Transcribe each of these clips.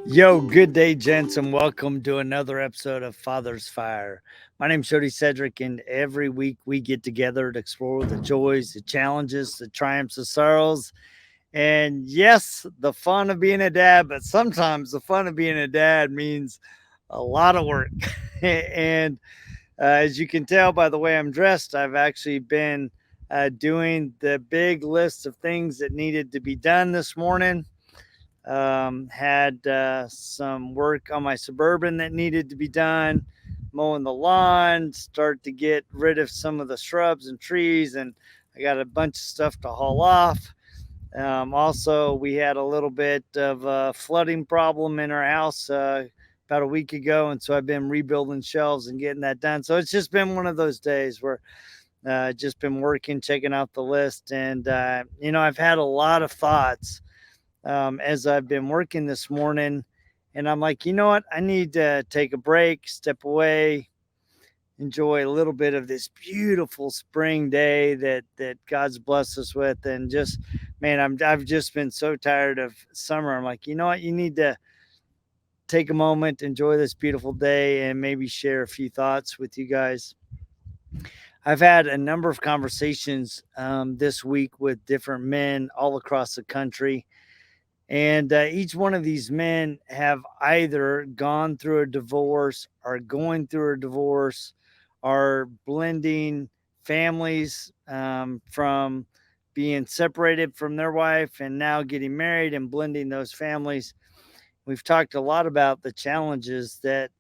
Yo, good day, gents, and welcome to another episode of Father's Fire. My name's Jody Cedric, and every week we get together to explore the joys, the challenges, the triumphs, the sorrows, and yes, the fun of being a dad. But sometimes the fun of being a dad means a lot of work. and as you can tell by the way I'm dressed, I've actually been doing the big list of things that needed to be done this morning. Had some work on my Suburban that needed to be done, mowing the lawn, start to get rid of some of the shrubs and trees, and I got a bunch of stuff to haul off. Also, we had a little bit of a flooding problem in our house about a week ago, and so I've been rebuilding shelves and getting that done. So it's just been one of those days where just been working, checking out the list, and I've had a lot of thoughts as I've been working this morning. And I'm like, you know what? I need to take a break, step away, enjoy a little bit of this beautiful spring day that God's blessed us with. And just, man, I've just been so tired of summer. I'm like, you know what? You need to take a moment, enjoy this beautiful day, and maybe share a few thoughts with you guys. I've had a number of conversations this week with different men all across the country, and each one of these men have either gone through a divorce, are going through a divorce, are blending families from being separated from their wife and now getting married and blending those families. We've talked a lot about the challenges that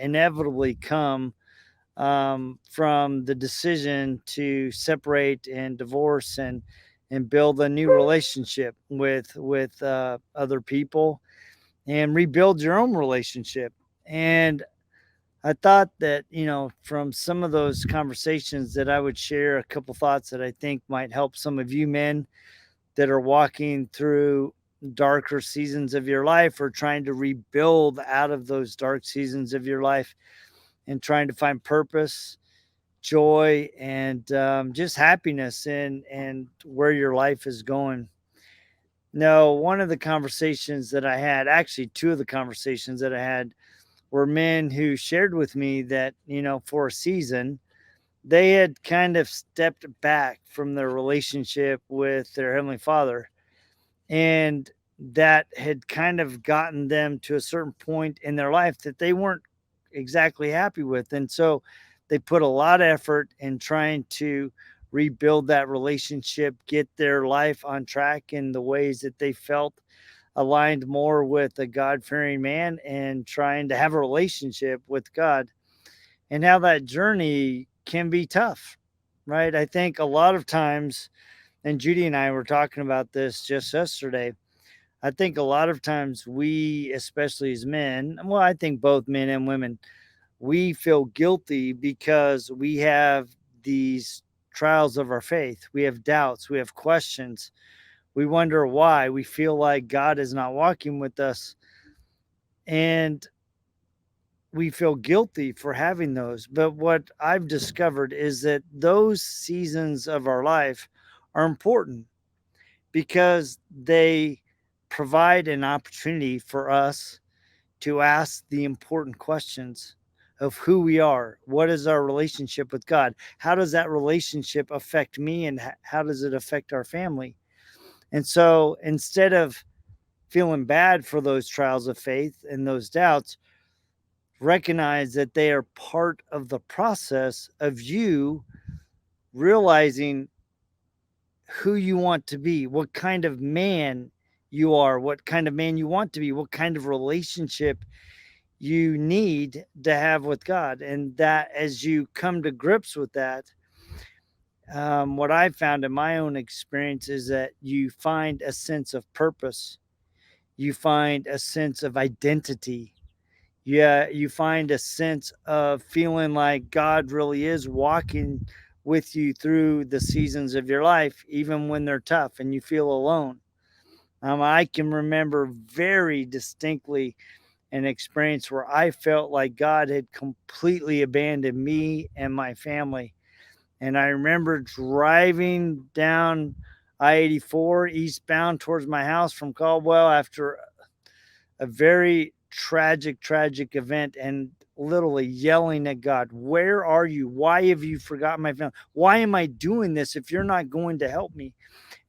inevitably come from the decision to separate and divorce and build a new relationship with other people and rebuild your own relationship. And I thought that, from some of those conversations that I would share a couple thoughts that I think might help some of you men that are walking through darker seasons of your life or trying to rebuild out of those dark seasons of your life and trying to find purpose, joy, and just happiness and where your life is going. No, one of the conversations that I had, actually two of the conversations that I had, were men who shared with me that, for a season, they had kind of stepped back from their relationship with their Heavenly Father. And that had kind of gotten them to a certain point in their life that they weren't exactly happy with. And so they put a lot of effort in trying to rebuild that relationship, get their life on track in the ways that they felt aligned more with a God fearing man and trying to have a relationship with God, and how that journey can be tough, right? I think a lot of times, and Judy and I were talking about this just yesterday. I think a lot of times we, especially as men, well, I think both men and women, we feel guilty because we have these trials of our faith. We have doubts, we have questions. We wonder why. We feel like God is not walking with us. And we feel guilty for having those. But what I've discovered is that those seasons of our life are important because they provide an opportunity for us to ask the important questions of who we are. What is our relationship with God? How does that relationship affect me, and how does it affect our family? And so instead of feeling bad for those trials of faith and those doubts, recognize that they are part of the process of you realizing who you want to be, what kind of man you are, what kind of man you want to be, what kind of relationship you need to have with God. And that as you come to grips with that, what I found in my own experience is that you find a sense of purpose, you find a sense of identity. Yeah, you find a sense of feeling like God really is walking with you through the seasons of your life, even when they're tough and you feel alone. I can remember very distinctly an experience where I felt like God had completely abandoned me and my family. And I remember driving down I 84 eastbound towards my house from Caldwell after a very tragic event, and literally yelling at God, "Where are you? Why have you forgotten my family? Why am I doing this if you're not going to help me?"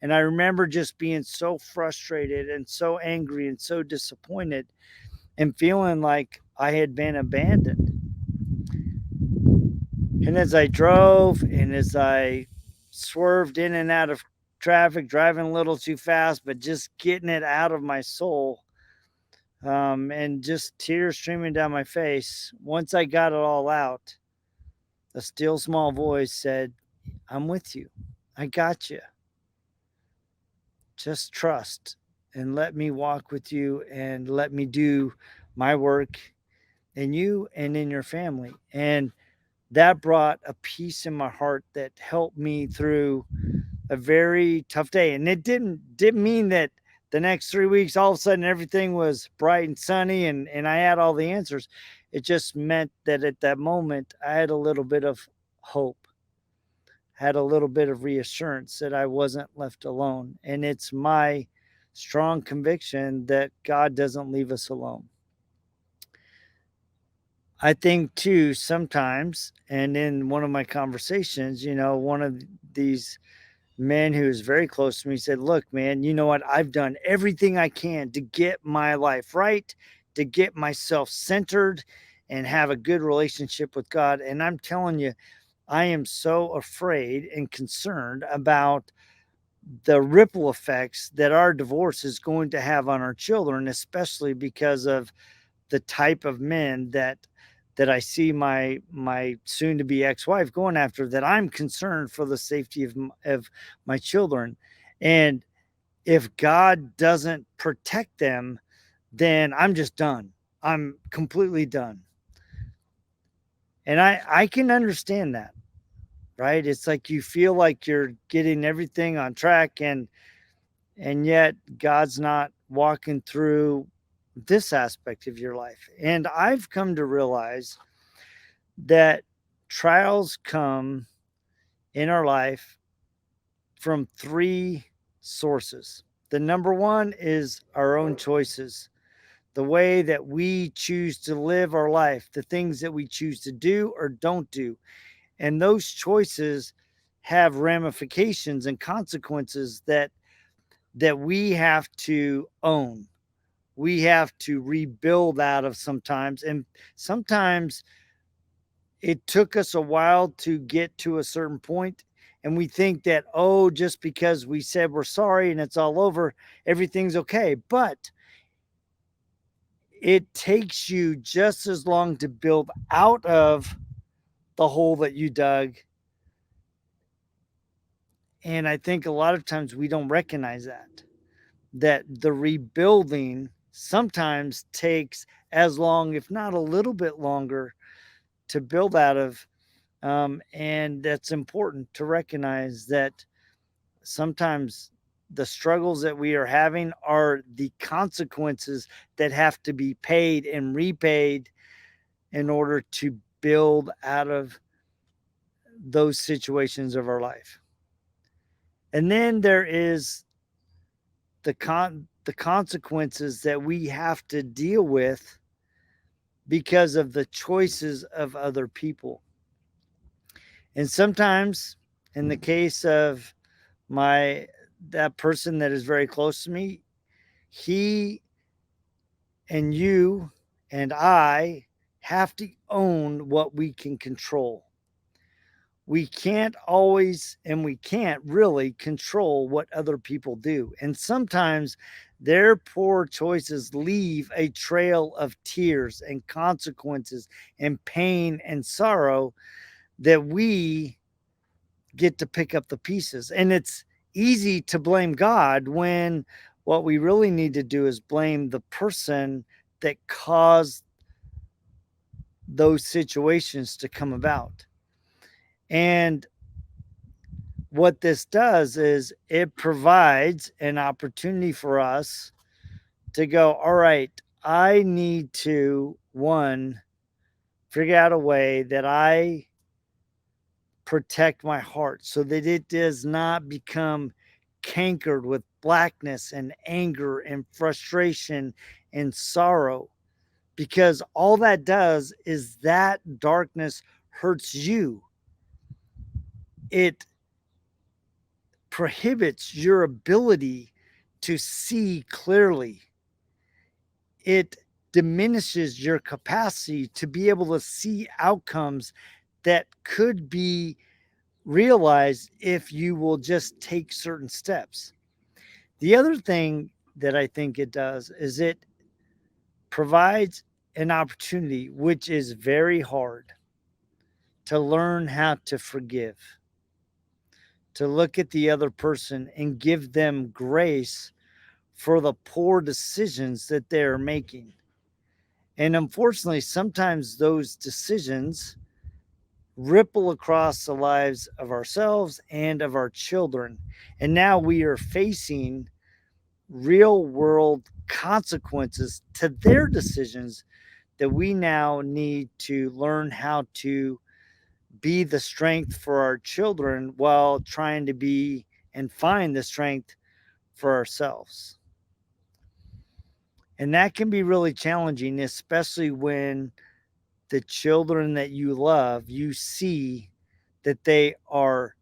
And I remember just being so frustrated and so angry and so disappointed and feeling like I had been abandoned. And as I drove and as I swerved in and out of traffic, driving a little too fast, but just getting it out of my soul, and just tears streaming down my face, once I got it all out, a still small voice said, "I'm with you. I got you. Just trust and let me walk with you and let me do my work in you and in your family." And that brought a peace in my heart that helped me through a very tough day. And it didn't mean that the next 3 weeks all of a sudden everything was bright and sunny and I had all the answers. It just meant that at that moment I had a little bit of hope, had a little bit of reassurance that I wasn't left alone. And it's my strong conviction that God doesn't leave us alone. I think too sometimes, and in one of my conversations, one of these men who is very close to me said, "Look, man, you know what? I've done everything I can to get my life right, to get myself centered and have a good relationship with God. And I'm telling you, I am so afraid and concerned about the ripple effects that our divorce is going to have on our children, especially because of the type of men that I see my soon to be ex-wife going after, that I'm concerned for the safety of my children. And if God doesn't protect them, then I'm just done. I'm completely done." And I can understand that, right? It's like you feel like you're getting everything on track and yet God's not walking through this aspect of your life. And I've come to realize that trials come in our life from three sources. The number one is our own choices, the way that we choose to live our life, the things that we choose to do or don't do. And those choices have ramifications and consequences that we have to own. We have to rebuild out of sometimes. And sometimes it took us a while to get to a certain point, and we think that, oh, just because we said we're sorry and it's all over, everything's okay. But it takes you just as long to build out of the hole that you dug. And I think a lot of times we don't recognize that the rebuilding sometimes takes as long, if not a little bit longer, to build out of. And that's important to recognize that sometimes the struggles that we are having are the consequences that have to be paid and repaid in order to build out of those situations of our life. And then there is the consequences that we have to deal with because of the choices of other people. And sometimes in the case of my that person that is very close to me, he and you and I have to own what we can control. We can't always and we can't really control what other people do. And sometimes their poor choices leave a trail of tears and consequences and pain and sorrow that we get to pick up the pieces. And it's easy to blame God when what we really need to do is blame the person that caused those situations to come about. And what this does is it provides an opportunity for us to go, all right, I need to, one, figure out a way that I protect my heart so that it does not become cankered with blackness and anger and frustration and sorrow, because all that does is that darkness hurts you. It prohibits your ability to see clearly. It diminishes your capacity to be able to see outcomes that could be realized if you will just take certain steps. The other thing that I think it does is it provides an opportunity, which is very hard, to learn how to forgive, to look at the other person and give them grace for the poor decisions that they're making. And unfortunately, sometimes those decisions ripple across the lives of ourselves and of our children. And now we are facing real world consequences to their decisions that we now need to learn how to be the strength for our children while trying to be and find the strength for ourselves. And that can be really challenging, especially when the children that you love, you see that they are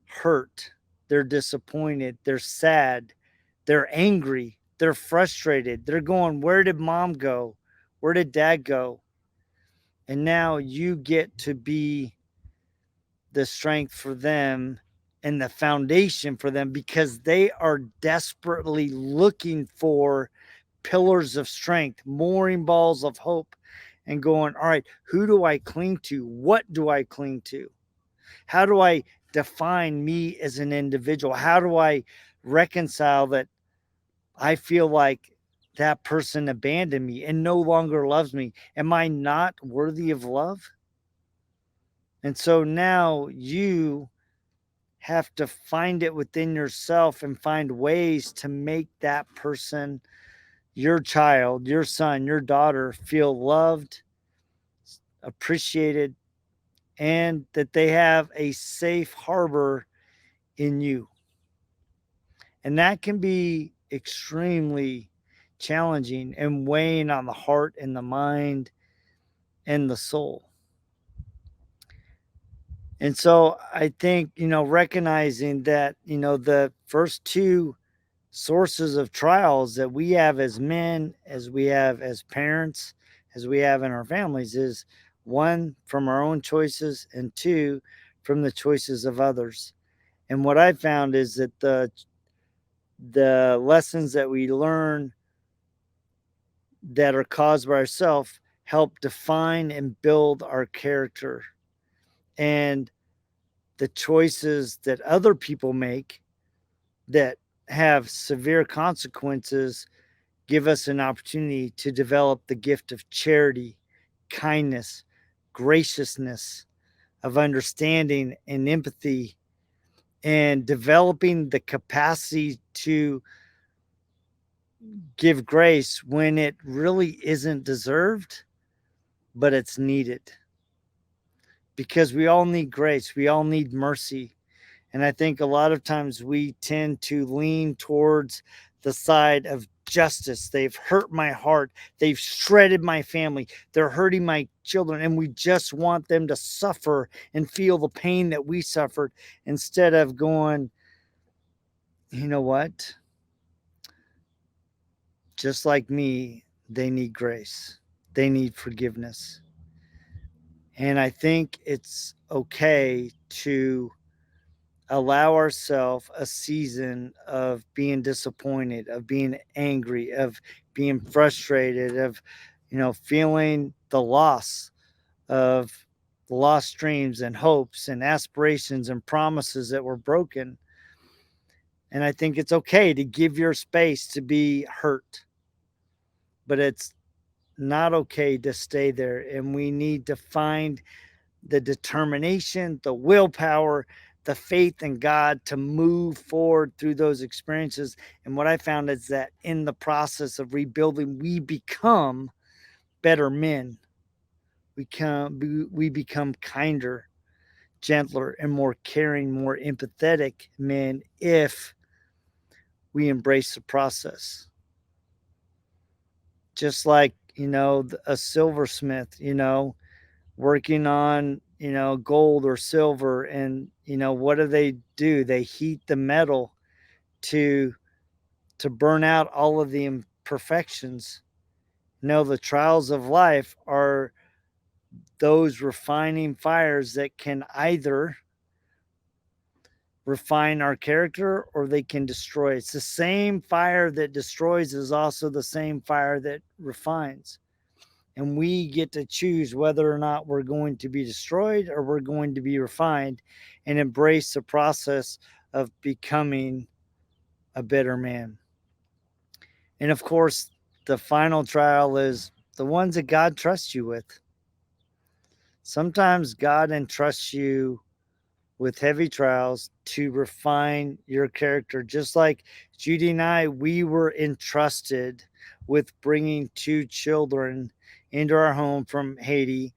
hurt, they're disappointed, they're sad, they're angry, they're frustrated, they're going, "Where did mom go? Where did dad go?" And now you get to be the strength for them and the foundation for them, because they are desperately looking for pillars of strength, mooring balls of hope, and going, all right, who do I cling to? What do I cling to? How do I define me as an individual? How do I reconcile that I feel like that person abandoned me and no longer loves me? Am I not worthy of love? And so now you have to find it within yourself and find ways to make that person, your child, your son, your daughter, feel loved, appreciated, and that they have a safe harbor in you. And that can be extremely challenging and weighing on the heart and the mind and the soul. And so I think, recognizing that, the first two sources of trials that we have as men, as we have as parents, as we have in our families, is one, from our own choices, and two, from the choices of others. And what I found is that the lessons that we learn that are caused by ourselves help define and build our character. And the choices that other people make that have severe consequences give us an opportunity to develop the gift of charity, kindness, graciousness, of understanding and empathy, and developing the capacity to give grace when it really isn't deserved, but it's needed. Because we all need grace, we all need mercy. And I think a lot of times we tend to lean towards the side of justice. They've hurt my heart. They've shredded my family. They're hurting my children. And we just want them to suffer and feel the pain that we suffered, instead of going, you know what? Just like me, they need grace, they need forgiveness. And I think it's okay to allow ourselves a season of being disappointed, of being angry, of being frustrated, of, feeling the loss of lost dreams and hopes and aspirations and promises that were broken. And I think it's okay to give your space to be hurt, but it's not okay to stay there. And we need to find the determination, the willpower, the faith in God to move forward through those experiences. And what I found is that in the process of rebuilding, we become better men. We become kinder, gentler, and more caring, more empathetic men if we embrace the process. just like, a silversmith, working on, gold or silver. And, what do? They heat the metal to burn out all of the imperfections. The trials of life are those refining fires that can either refine our character or they can destroy. It's the same fire that destroys is also the same fire that refines. And we get to choose whether or not we're going to be destroyed or we're going to be refined and embrace the process of becoming a better man. And of course, the final trial is the ones that God trusts you with. Sometimes God entrusts you with heavy trials to refine your character. Just like Judy and I, we were entrusted with bringing two children into our home from Haiti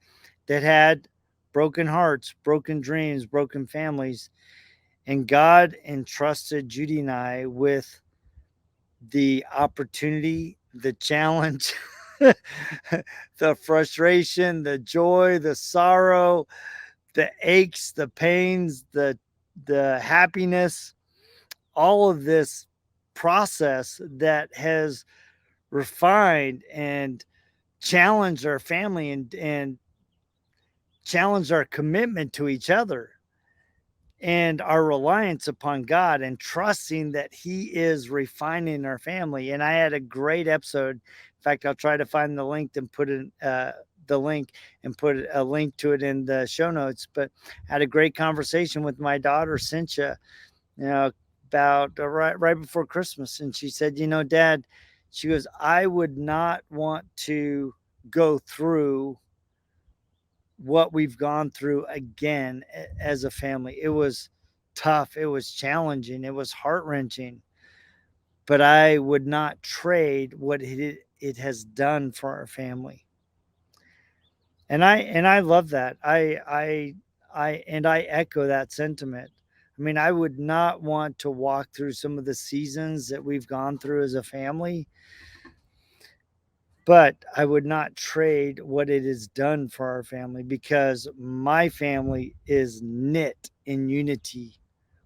that had broken hearts, broken dreams, broken families. And God entrusted Judy and I with the opportunity, the challenge, the frustration, the joy, the sorrow, the aches, the pains, the happiness, all of this process that has refined and challenged our family and challenged our commitment to each other and our reliance upon God and trusting that He is refining our family. And I had a great episode. In fact, I'll try to find the link and put it the link and put a link to it in the show notes. But I had a great conversation with my daughter Cynthia, you know, about right before Christmas, and she said, Dad, she goes, I would not want to go through what we've gone through again as a family. It was tough, it was challenging, it was heart wrenching, but I would not trade what it has done for our family. And I love that. I echo that sentiment. I mean, I would not want to walk through some of the seasons that we've gone through as a family, but I would not trade what it has done for our family because my family is knit in unity.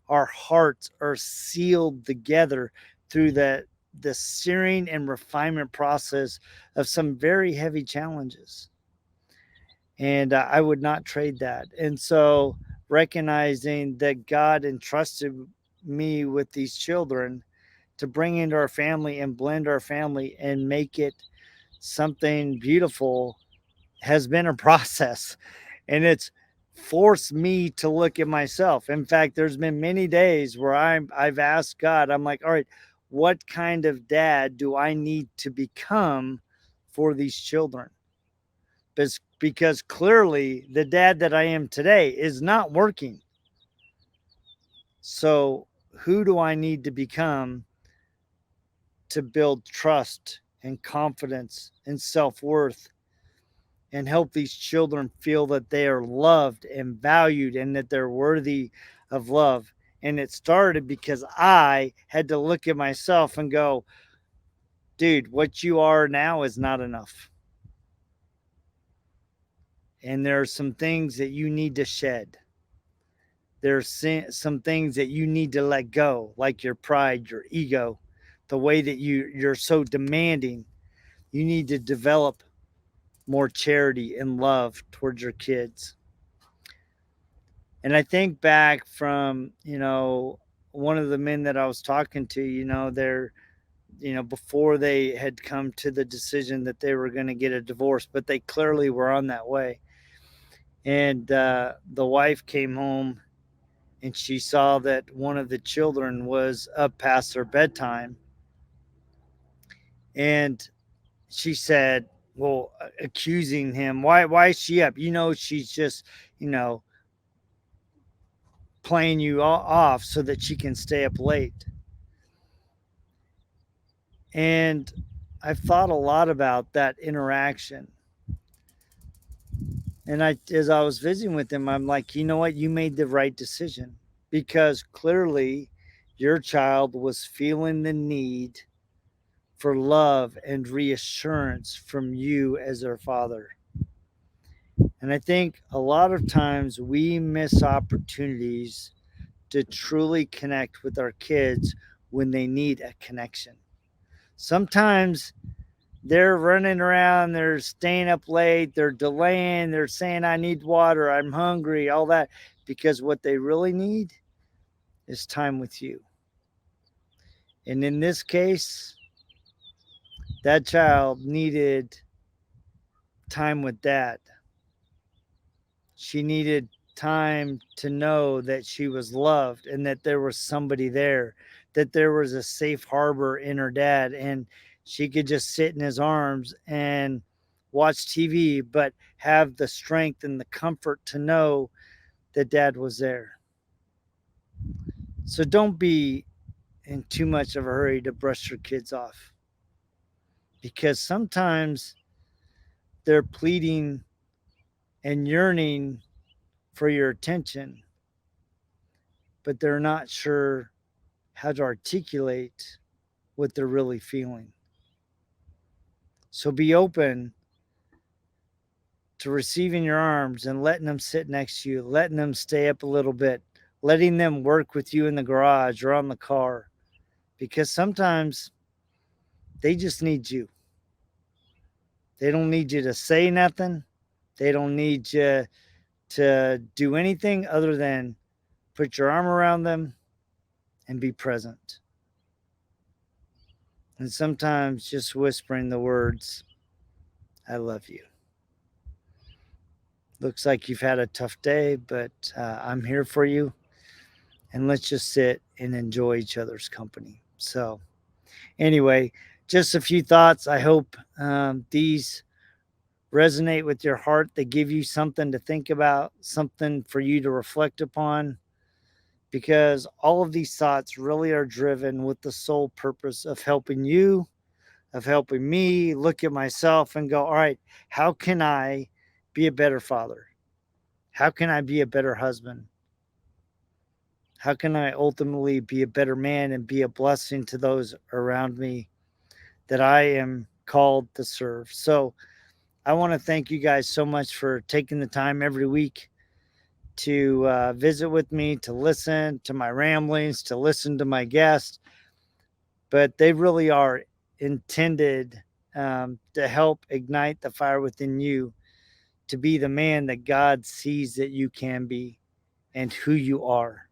Our hearts are sealed together through the searing and refinement process of some very heavy challenges. And I would not trade that. And so, recognizing that God entrusted me with these children to bring into our family and blend our family and make it something beautiful has been a process, and it's forced me to look at myself. In fact, there's been many days where I've asked God, I'm like, all right, what kind of dad do I need to become for these children? Because clearly the dad that I am today is not working. So who do I need to become to build trust and confidence and self-worth and help these children feel that they are loved and valued and that they're worthy of love? And it started because I had to look at myself and go, dude, what you are now is not enough. And there are some things that you need to shed. There's some things that you need to let go, like your pride, your ego, the way that you're so demanding. You need to develop more charity and love towards your kids. And I think back from, one of the men that I was talking to, they're, before they had come to the decision that they were going to get a divorce, but they clearly were on that way. And the wife came home and she saw that one of the children was up past their bedtime. And she said, well, accusing him, why is she up? She's just, you know, playing you off so that she can stay up late. And I've thought a lot about that interaction. And as I was visiting with him, I'm like, you know what? You made the right decision because clearly your child was feeling the need for love and reassurance from you as their father. And I think a lot of times we miss opportunities to truly connect with our kids when they need a connection. Sometimes they're running around, they're staying up late, they're delaying, they're saying, I need water, I'm hungry, all that, because what they really need is time with you. And in this case, that child needed time with dad. She needed time to know that she was loved and that there was somebody there, that there was a safe harbor in her dad, and she could just sit in his arms and watch TV, but have the strength and the comfort to know that dad was there. So don't be in too much of a hurry to brush your kids off, because sometimes they're pleading and yearning for your attention, but they're not sure how to articulate what they're really feeling. So be open to receiving your arms and letting them sit next to you, letting them stay up a little bit, letting them work with you in the garage or on the car, because sometimes they just need you. They don't need you to say nothing. They don't need you to do anything other than put your arm around them and be present. And sometimes just whispering the words, I love you. Looks like you've had a tough day, but I'm here for you. And let's just sit and enjoy each other's company. So, anyway, just a few thoughts. I hope these resonate with your heart. They give you something to think about, something for you to reflect upon, because all of these thoughts really are driven with the sole purpose of helping you, of helping me look at myself and go, all right, how can I be a better father? How can I be a better husband? How can I ultimately be a better man and be a blessing to those around me that I am called to serve? So I want to thank you guys so much for taking the time every week to visit with me, to listen to my ramblings, to listen to my guests. But they really are intended to help ignite the fire within you to be the man that God sees that you can be and who you are.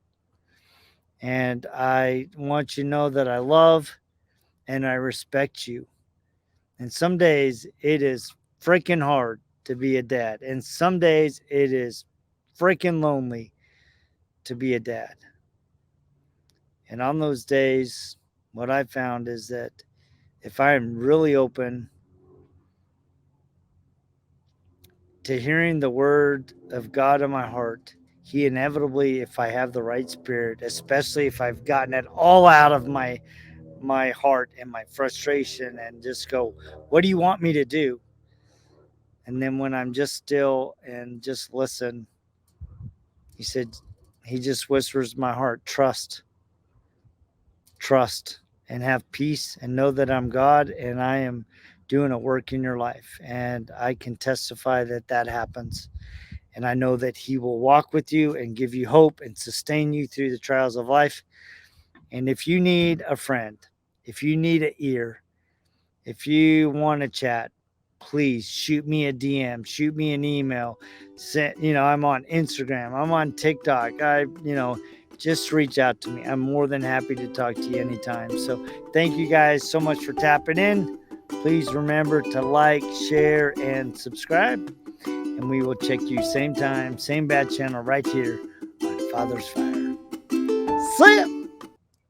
And I want you to know that I love and I respect you. And some days it is freaking hard to be a dad. And some days it is freaking lonely to be a dad. And on those days, what I found is that if I am really open to hearing the word of God in my heart, He inevitably, if I have the right spirit, especially if I've gotten it all out of my heart and my frustration and just go, what do you want me to do? And then when I'm just still and just listen, he just whispers in my heart, trust, and have peace and know that I'm God and I am doing a work in your life. And I can testify that that happens. And I know that He will walk with you and give you hope and sustain you through the trials of life. And if you need a friend, if you need an ear, if you want to chat, please shoot me a DM, shoot me an email. I'm on Instagram, I'm on TikTok. Just reach out to me. I'm more than happy to talk to you anytime. So thank you guys so much for tapping in. Please remember to like, share, and subscribe. And we will check you same time, same bad channel right here on Father's Fire. See ya!